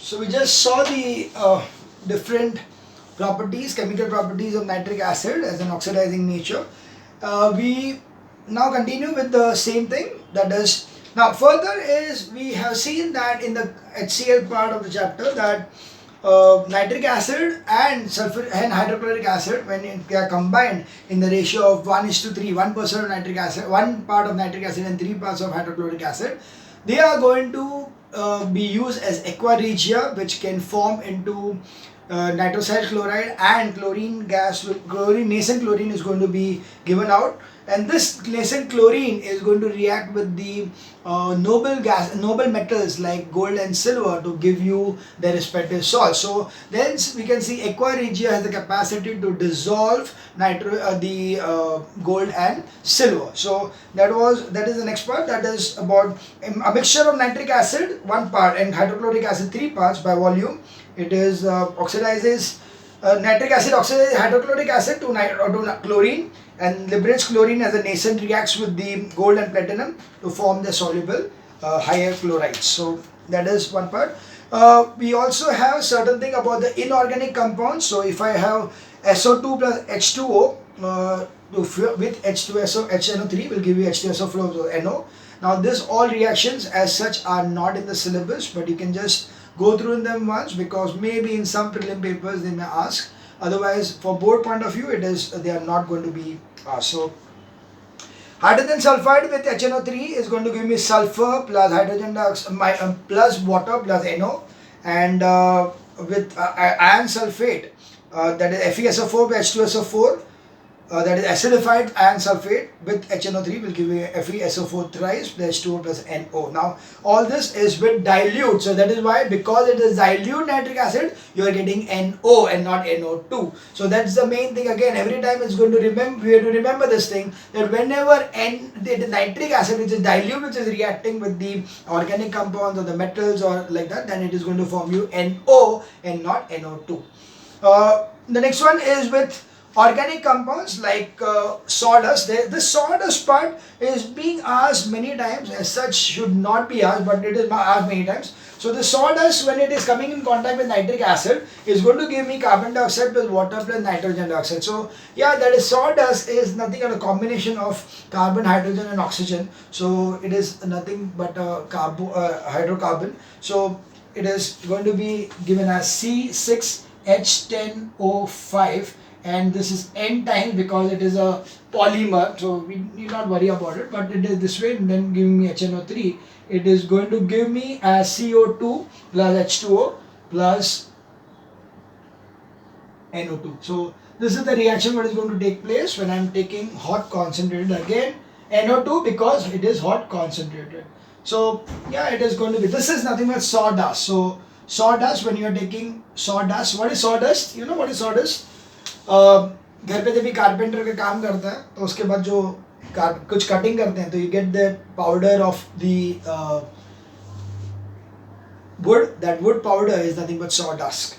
So we just saw the different properties, chemical properties of nitric acid as an oxidizing nature. We now continue with the same thing, that is, now further is we have seen that in the HCl part of the chapter that nitric acid and sulfur and hydrochloric acid, when they are combined in the ratio of 1:3, 1% of nitric acid, 1 part of nitric acid and 3 parts of hydrochloric acid, they are going to be used as aqua regia, which can form into nitrosyl chloride, and chlorine gas, nascent chlorine is going to be given out, and this nascent chlorine is going to react with the noble metals like gold and silver to give you their respective salts. So then we can see aqua regia has the capacity to dissolve gold and silver. So that is the next part, that is about a mixture of nitric acid 1 part and hydrochloric acid 3 parts by volume. It is oxidizes nitric acid oxidizes hydrochloric acid to chlorine and liberates chlorine as a nascent, reacts with the gold and platinum to form the soluble higher chlorides. So that is one part. We also have certain thing about the inorganic compounds. So if I have SO2 plus H2O with H2SO, HNO3 will give you H2SO flow of NO. Now this all reactions as such are not in the syllabus, but you can just go through them once, because maybe in some prelim papers they may ask. Otherwise, for board point of view, they are not going to be asked. So hydrogen sulfide with HNO3 is going to give me sulfur plus hydrogen dioxide plus water plus NO, and with iron sulfate, that is FeSO4 by H2SO4, that is acidified iron sulfate with HNO3 will give you FeSO4 thrice plus H2O plus NO. Now all this is with dilute, so that is why, because it is dilute nitric acid, you are getting NO and not NO2. So that's the main thing. Again, every time it's going to remember, we have to remember this thing, that whenever the nitric acid, which is dilute, which is reacting with the organic compounds or the metals or like that, then it is going to form you NO and not NO2. The next one is with organic compounds like sawdust. This sawdust part is being asked many times, as such should not be asked, but it is asked many times. So the sawdust, when it is coming in contact with nitric acid, is going to give me carbon dioxide plus water plus nitrogen dioxide. So yeah, that is, sawdust is nothing but a combination of carbon, hydrogen and oxygen. So it is nothing but a hydrocarbon. So it is going to be given as C6H10O5, and this is N times because it is a polymer, so we need not worry about it, but it is this way, and then giving me HNO3, it is going to give me as CO2 plus H2O plus NO2. So this is the reaction what is going to take place when I am taking hot concentrated, again NO2 because it is hot concentrated. So yeah, it is going to be, this is nothing but sawdust. So sawdust, when you are taking sawdust, what is sawdust? You know what is sawdust? घर पे जब भी carpenter का काम करता है तो उसके बाद जो कुछ कटिंग करते हैं तो you get the powder of the wood. That wood powder is nothing but sawdust.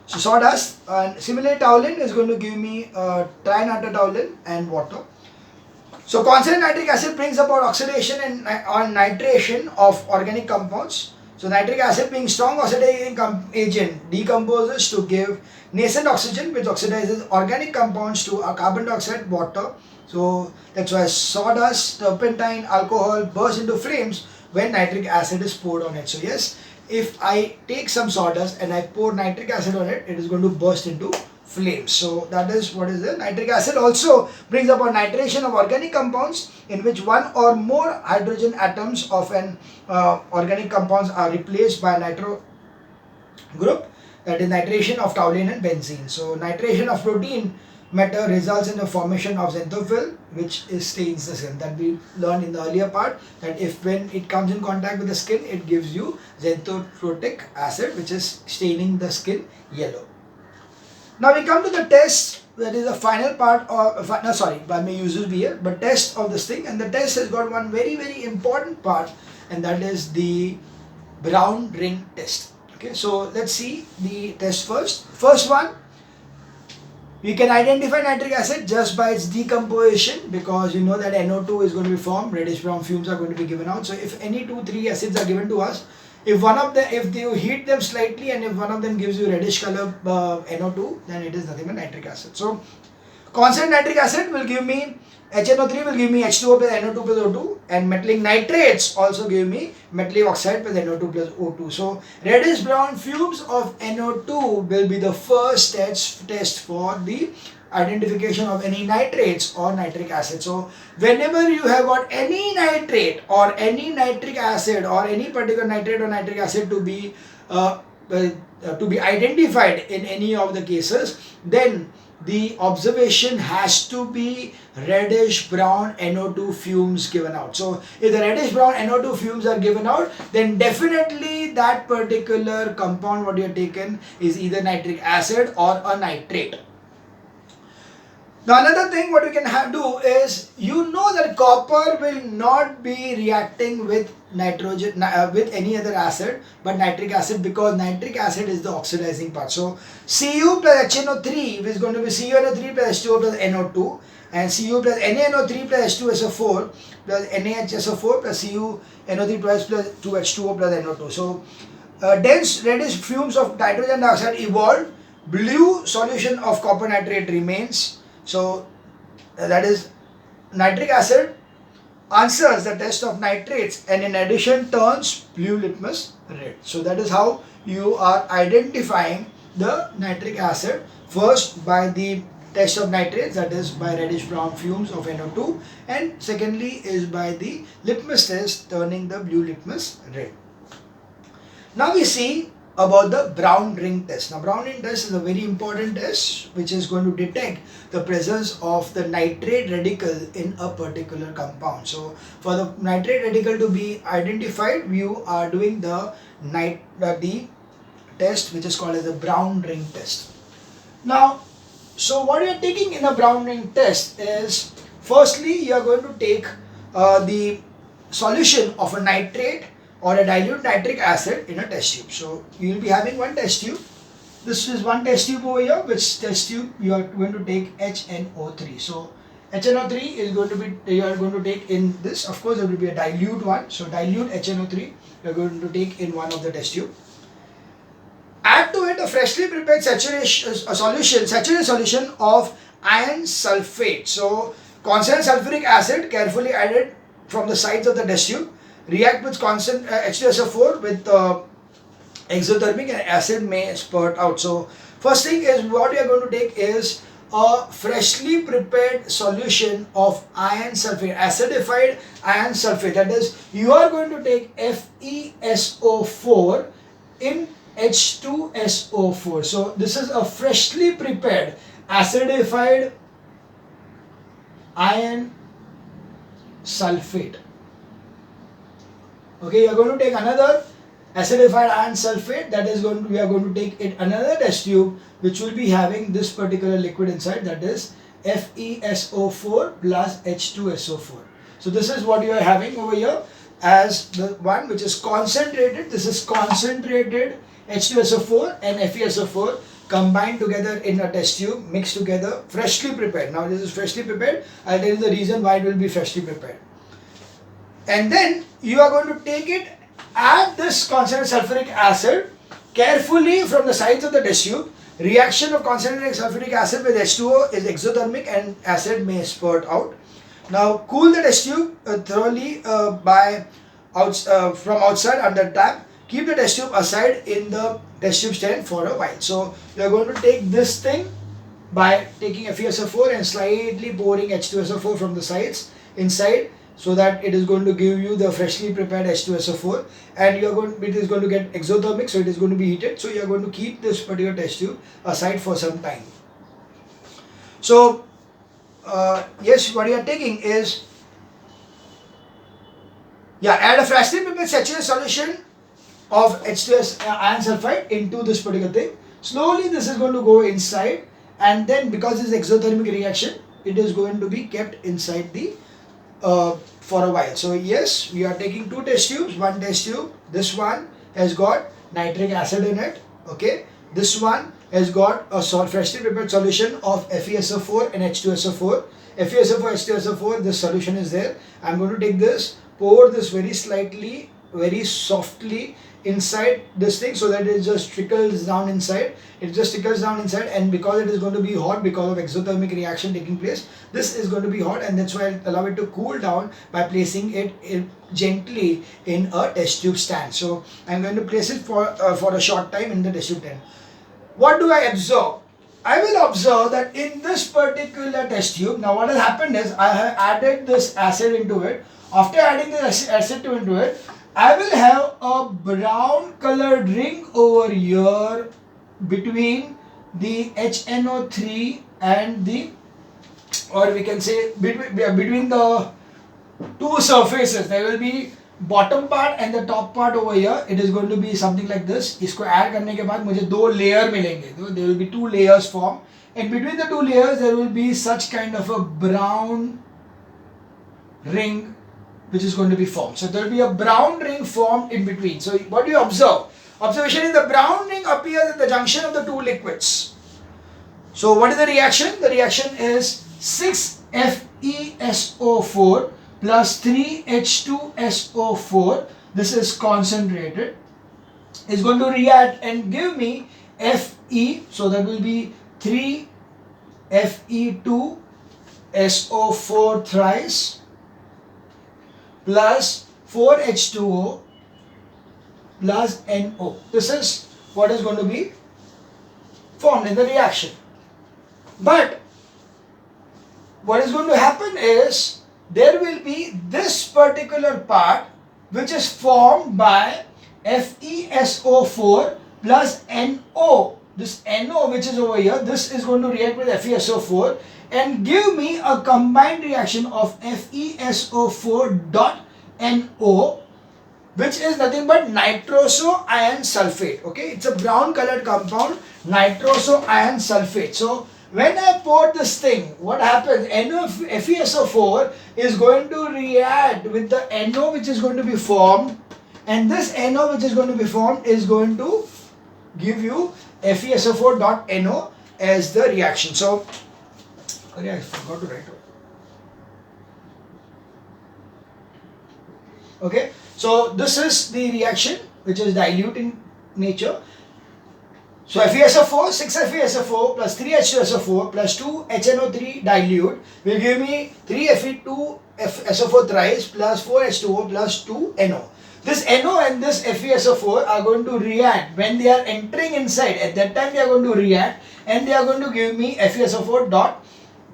So sawdust, and similarly toluene is going to give me trinitrotoluene and water. So concentrated nitric acid brings about oxidation and nitration of organic compounds. So nitric acid, being strong oxidizing agent, decomposes to give nascent oxygen, which oxidizes organic compounds to carbon dioxide, water. So that's why sawdust, turpentine, alcohol burst into flames when nitric acid is poured on it. So yes, if I take some sawdust and I pour nitric acid on it, it is going to burst into flames. So that is what is the nitric acid. Also brings about nitration of organic compounds in which one or more hydrogen atoms of an organic compounds are replaced by a nitro group, that is nitration of toluene and benzene. So nitration of protein matter results in the formation of xanthophyll, which stains the skin. That we learned in the earlier part, that if when it comes in contact with the skin, it gives you xanthophoric acid, which is staining the skin yellow. Now we come to the test, that is the final part of, no sorry, I may use this here, but test of this thing, and the test has got one very important part, and that is the brown ring test. Okay, so let's see the test first. First one, you can identify nitric acid just by its decomposition, because you know that NO2 is going to be formed, reddish brown fumes are going to be given out. So if any 2-3 acids are given to us, If one of them, if you heat them slightly and if one of them gives you reddish color NO2, then it is nothing but nitric acid. So constant nitric acid will give me HNO3 will give me H2O plus NO2 plus O2, and metallic nitrates also give me metallic oxide plus NO2 plus O2. So reddish brown fumes of NO2 will be the first test for the identification of any nitrates or nitric acid. So whenever you have got any nitrate or any nitric acid or any particular nitrate or nitric acid to be identified in any of the cases, then the observation has to be reddish brown NO2 fumes given out. So if the reddish brown NO2 fumes are given out, then definitely that particular compound what you have taken is either nitric acid or a nitrate. Now another thing what we can do is, you know that copper will not be reacting with nitrogen with any other acid but nitric acid, because nitric acid is the oxidizing part. So Cu plus HNO3 is going to be CuNO3 plus H2O plus NO2, and Cu plus NaNO3 plus H2SO4 plus NaHSO4 plus CuNO3 plus 2H2O plus NO2. So dense reddish fumes of nitrogen dioxide evolved, blue solution of copper nitrate remains. So that is nitric acid answers the test of nitrates and in addition turns blue litmus red. So that is how you are identifying the nitric acid, first by the test of nitrates, that is by reddish brown fumes of NO2, and secondly is by the litmus test turning the blue litmus red. Now we see about the brown ring test. Now brown ring test is a very important test which is going to detect the presence of the nitrate radical in a particular compound. So for the nitrate radical to be identified, you are doing the test which is called as the brown ring test. Now, so what you are taking in a brown ring test is, firstly you are going to take the solution of a nitrate or a dilute nitric acid in a test tube. So you will be having one test tube. This is one test tube over here, which test tube you are going to take HNO3. So HNO3 is going to be, you are going to take in this, of course there will be a dilute one. So dilute HNO3 you are going to take in one of the test tube. Add to it a freshly prepared saturated solution of iron sulfate. So concentrated sulfuric acid carefully added from the sides of the test tube. React with constant H2SO4 with exothermic and acid may spurt out. So first thing is, what we are going to take is a freshly prepared solution of iron sulfate, acidified iron sulfate. That is, you are going to take FeSO4 in H2SO4. So this is a freshly prepared acidified iron sulfate. Okay, you are going to take another acidified iron sulfate, that is going to, we are going to take it another test tube which will be having this particular liquid inside, that is FeSO4 plus H2SO4. So this is what you are having over here as the one which is concentrated. This is concentrated H2SO4 and FeSO4 combined together in a test tube, mixed together, freshly prepared. Now this is freshly prepared. I'll tell you the reason why it will be freshly prepared. And then you are going to take it, add this concentrated sulfuric acid carefully from the sides of the test tube. Reaction of concentrated sulfuric acid with H2O is exothermic and acid may spurt out. Now cool the test tube thoroughly from outside under tap. Keep the test tube aside in the test tube stand for a while. So you are going to take this thing by taking FeSO4 and slightly pouring H2SO4 from the sides inside, so that it is going to give you the freshly prepared H2SO4, and it is going to get exothermic, so it is going to be heated. So you are going to keep this particular test tube aside for some time. So yes, what you are taking is, add a freshly prepared saturated solution of H2S iron sulfide into this particular thing. Slowly this is going to go inside, and then because this is exothermic reaction, it is going to be kept inside the for a while. So yes, we are taking two test tubes. One test tube, this one has got nitric acid in it. Okay, this one has got a freshly prepared solution of FeSO4 and H2SO4. FeSO4, H2SO4, this solution is there. I'm going to take this, pour this very slightly very softly inside this thing, so that it just trickles down inside. It just trickles down inside, and because it is going to be hot because of exothermic reaction taking place, this is going to be hot, and that's why I'll allow it to cool down by placing it gently in a test tube stand. So I'm going to place it for a short time in the test tube stand. What do I observe? I will observe that in this particular test tube, now what has happened is I have added this acid into it. After adding this acid into it, I will have a brown colored ring over here between the HNO3 and the, or we can say between the two surfaces. There will be bottom part and the top part over here. It is going to be something like this. इसको add करने के बाद मुझे दो layer मिलेंगे. There will be two layers formed, and between the two layers there will be such kind of a brown ring which is going to be formed. So there will be a brown ring formed in between. So what do you observe? Observation is the brown ring appears at the junction of the two liquids. So what is the reaction? The reaction is 6FeSO4 plus 3H2SO4. This is concentrated. Is going to react and give me Fe. So that will be 3Fe2SO4 thrice plus 4H2O plus NO. This is what is going to be formed in the reaction. But what is going to happen is there will be this particular part which is formed by FeSO4 plus NO. This NO which is over here, this is going to react with FeSO4 and give me a combined reaction of FeSO4 dot NO, which is nothing but nitroso iron sulfate. Okay, it's a brown colored compound, nitroso iron sulfate. So when I pour this thing, what happens? FeSO4 is going to react with the NO which is going to be formed, and this NO which is going to be formed is going to give you FeSO4 dot NO as the reaction. So I forgot to write it. Okay, so this is the reaction which is dilute in nature. So FeSO4, 6FeSO4 plus 3H2SO4 plus 2HNO3 dilute will give me 3Fe2SO4 thrice plus 4H2O plus 2NO. This NO and this FeSO4 are going to react when they are entering inside. At that time they are going to react and they are going to give me FeSO4 dot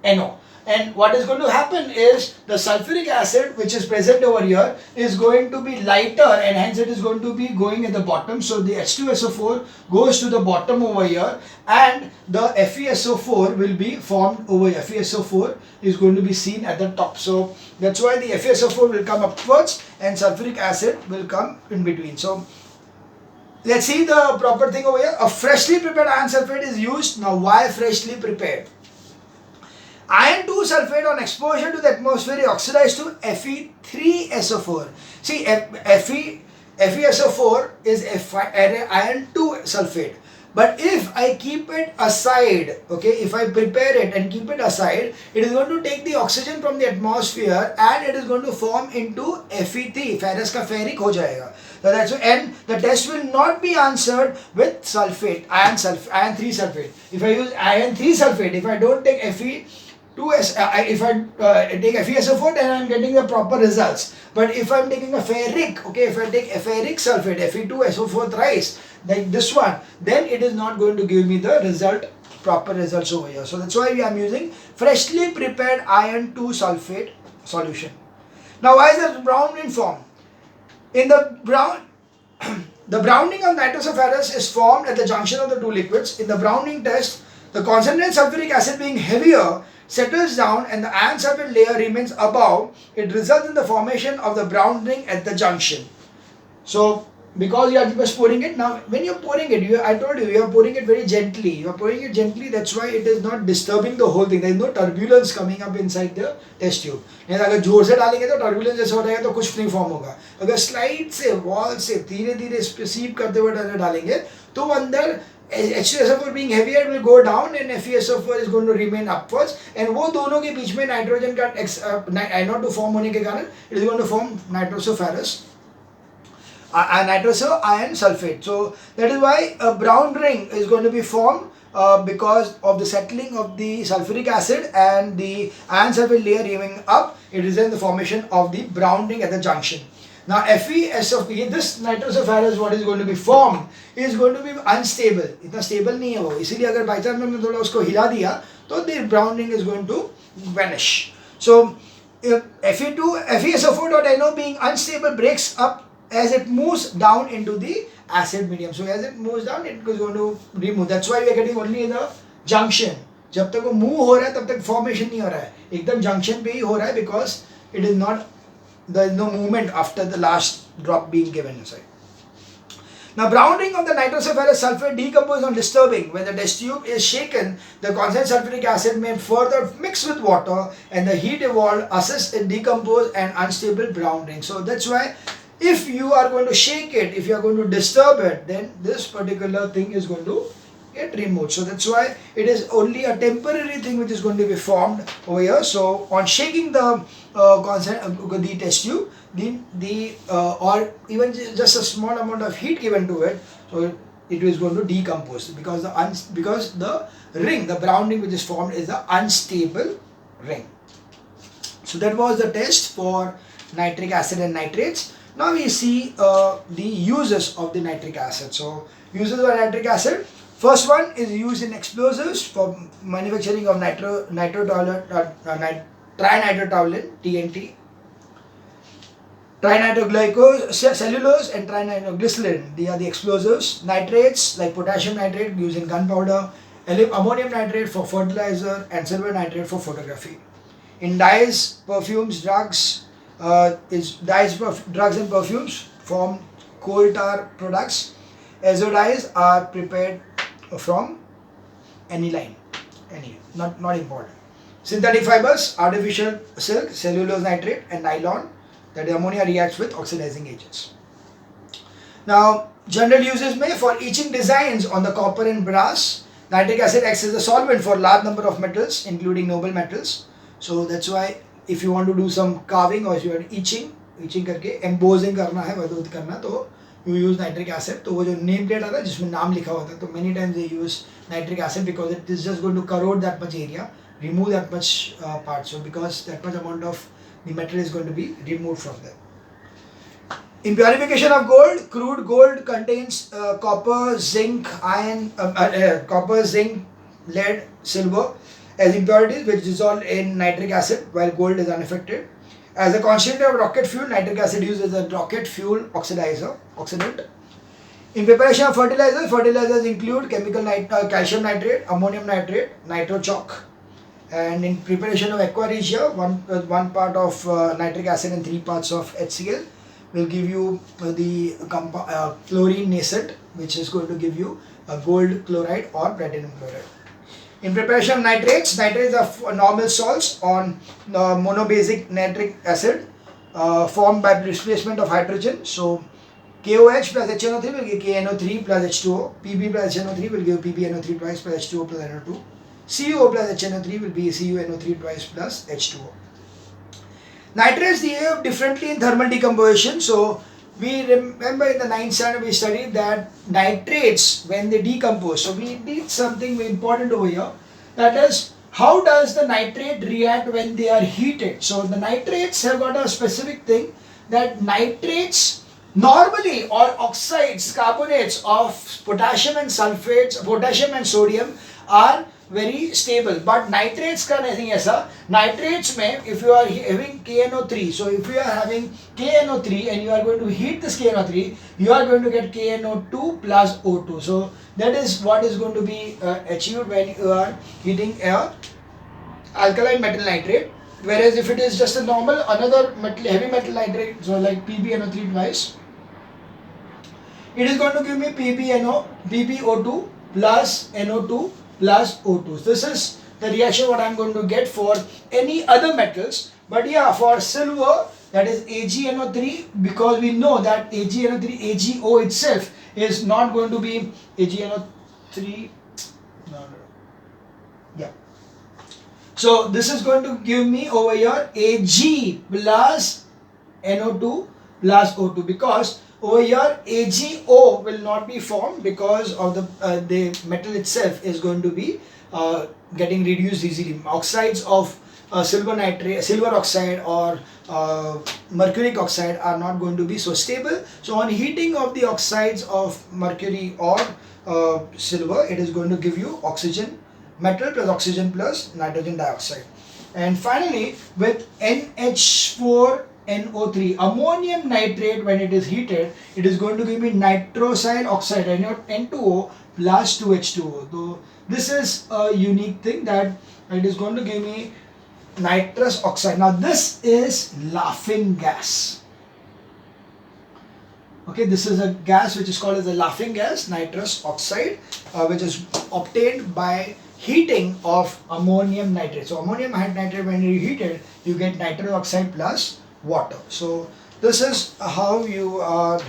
NO. And what is going to happen is the sulfuric acid which is present over here is going to be lighter, and hence it is going to be going at the bottom. So the H2SO4 goes to the bottom over here and the FeSO4 will be formed over here. FeSO4 is going to be seen at the top. So that's why the FeSO4 will come upwards and sulfuric acid will come in between. So let's see the proper thing over here. A freshly prepared iron sulfate is used. Now why freshly prepared? Iron 2 sulfate on exposure to the atmosphere is oxidized to Fe3SO4. See, FeSO4 is iron 2 sulfate. But if I keep it aside, okay, if I prepare it and keep it aside, it is going to take the oxygen from the atmosphere and it is going to form into Fe3. Ferrous ka ferric ho jayega. So that's, and the test will not be answered with sulfate, iron 3 sulfate. If I use iron 3 sulfate, if I don't take if I take FeSO4, then I am getting the proper results. But if I am taking a ferric, okay, if I take a ferric sulfate, Fe2SO4 thrice, like this one, then it is not going to give me the proper results over here. So that's why we are using freshly prepared iron 2 sulfate solution. Now why is the brown ring formed? In the the browning of nitrosoferrous is formed at the junction of the two liquids. In the browning test, the concentrated sulfuric acid being heavier settles down and the iron sulfate layer remains above. It results in the formation of the brown ring at the junction. So because you are just pouring it, now when you are pouring it, I told you are pouring it very gently. You are pouring it gently, that's why it is not disturbing the whole thing. There is no turbulence coming up inside the test tube. नहीं अगर जोर से डालेंगे तो turbulence जैसा हो जाएगा तो कुछ नहीं फॉर्म होगा. अगर स्लाइड से वॉल से धीरे धीरे सीप करते हुए डालेंगे तो अंदर H2SO4 being heavier will go down and FeSO4 is going to remain upwards, and वो दोनों के बीच में नाइट्रोजन का NO2 फॉर्म होने के कारण it is going to form nitrosoferrous. nitroso iron sulfate. So that is why a brown ring is going to be formed because of the settling of the sulfuric acid and the iron sulfate layer giving up. It is in the formation of the brown ring at the junction. Now FeSO4, this nitrosophorus what is going to be formed is going to be unstable. इतना stable नहीं है वो, इसीलिए अगर by chance हमने थोड़ा उसको हिला दिया तो the brown ring is going to vanish. So if FeSO4.NO being unstable breaks up as it moves down into the acid medium. So as it moves down, it is going to remove. That's why we are getting only in the junction. जब तक वो move हो रहा है तब तक formation नहीं हो रहा है, एकदम junction पे ही हो रहा है because it is not, there is no movement after the last drop being given inside. Now brown ring of the nitrosophorus sulfate decomposes on disturbing. When the test tube is shaken, the concentrated sulfuric acid may further mix with water and the heat evolved assists it decompose an unstable brown ring. So that's why if you are going to shake it, if you are going to disturb it, then this particular thing is going to get removed. So that's why it is only a temporary thing which is going to be formed over here. So on shaking the the test tube, or even just a small amount of heat given to it, so it is going to decompose because the ring, the brown ring which is formed is the unstable ring. So that was the test for nitric acid and nitrates. Now we see the uses of the nitric acid. So uses of nitric acid. First one is used in explosives for manufacturing of trinitrotoluene TNT, trinitroglycose, and trinitroglycerin. They are the explosives. Nitrates like potassium nitrate used in gunpowder, ammonium nitrate for fertilizer, and silver nitrate for photography. In dyes, perfumes, drugs, drugs and perfumes form coal tar products. Azo dyes are prepared from aniline, not important. Synthetic fibers, artificial silk, cellulose nitrate, and nylon, that ammonia reacts with oxidizing agents. Now, general uses for etching designs on the copper and brass. Nitric acid acts as a solvent for large number of metals, including noble metals. So that's why if you want to do some carving or if you are etching करके embossing करना है, वैदूत करना, तो you use nitric acid. तो वो जो name plate आता है जिसमें नाम लिखा होता है, तो many times they use nitric acid because it is just going to corrode that much area, remove that much part. So because that much amount of the metal is going to be removed from there. In purification of gold, crude gold contains copper, zinc, iron, lead, silver as impurities which dissolve in nitric acid while gold is unaffected. As a constituent of rocket fuel, nitric acid used as a rocket fuel oxidant. In preparation of fertilizers include calcium nitrate, ammonium nitrate, nitro chalk. And in preparation of aqua regia, one part of nitric acid and 3 parts of HCl will give you the chlorine nascent, which is going to give you a gold chloride or platinum chloride. In preparation of nitrates are normal salts on monobasic nitric acid formed by displacement of hydrogen. So KOH plus HNO3 will give KNO3 plus H2O. Pb plus HNO3 will give PbNO3 twice plus H2O plus NO2. CuO plus HNO3 will be CuNO3 twice plus H2O. Nitrates behave differently in thermal decomposition. So we remember in the 9th standard we studied that nitrates when they decompose. So we did something very important over here. That is, how does the nitrate react when they are heated? So the nitrates have got a specific thing that nitrates normally, or oxides, carbonates of potassium and sulfates, potassium and sodium are very stable, but nitrates का नहीं ऐसा. Nitrates में if you are having KNO3, so if you are having KNO3 and you are going to heat this KNO3, you are going to get KNO2 plus O2. So that is what is going to be achieved when you are heating a alkaline metal nitrate. Whereas if it is just a normal another heavy metal nitrate, so like PbNO3 twice, it is going to give me PbO2 plus NO2 plus O2. So this is the reaction what I am going to get for any other metals. But yeah, for silver, that is AgNO3, because we know that AgNO3, AgO itself is not going to be AgNO3. Yeah. So this is going to give me over here Ag plus NO2 plus O2, because over here AgO will not be formed because of the metal itself is going to be getting reduced easily. Oxides of silver oxide or mercuric oxide are not going to be so stable. So on heating of the oxides of mercury or silver, it is going to give you oxygen, metal plus oxygen plus nitrogen dioxide. And finally, with NH4NO3, ammonium nitrate, when it is heated, it is going to give me nitrosyl oxide, N2O plus 2H2O. So this is a unique thing, that it is going to give me nitrous oxide. Now this is laughing gas. Okay, this is a gas which is called as a laughing gas, nitrous oxide, which is obtained by heating of ammonium nitrate. So ammonium nitrate, when you heat it, you get nitrous oxide plus water. So this is how you are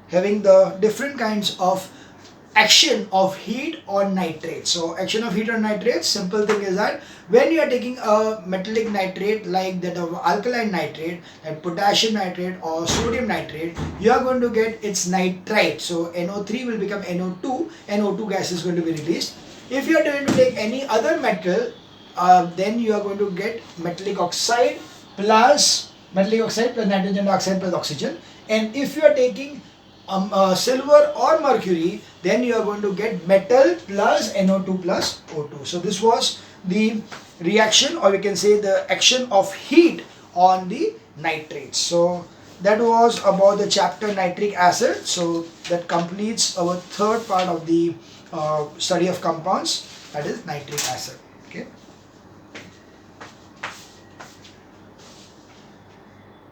having the different kinds of action of heat on nitrate. So action of heat on nitrate, simple thing is that when you are taking a metallic nitrate like that of alkaline nitrate, and potassium nitrate or sodium nitrate, you are going to get its nitrite. So NO3 will become NO2, NO2 gas is going to be released. If you are going to take any other metal, then you are going to get metallic oxide plus nitrogen dioxide plus oxygen. And if you are taking silver or mercury, then you are going to get metal plus NO2 plus O2. So this was the reaction, or we can say the action of heat on the nitrates. So that was about the chapter nitric acid. So that completes our third part of the study of compounds, that is nitric acid. Okay.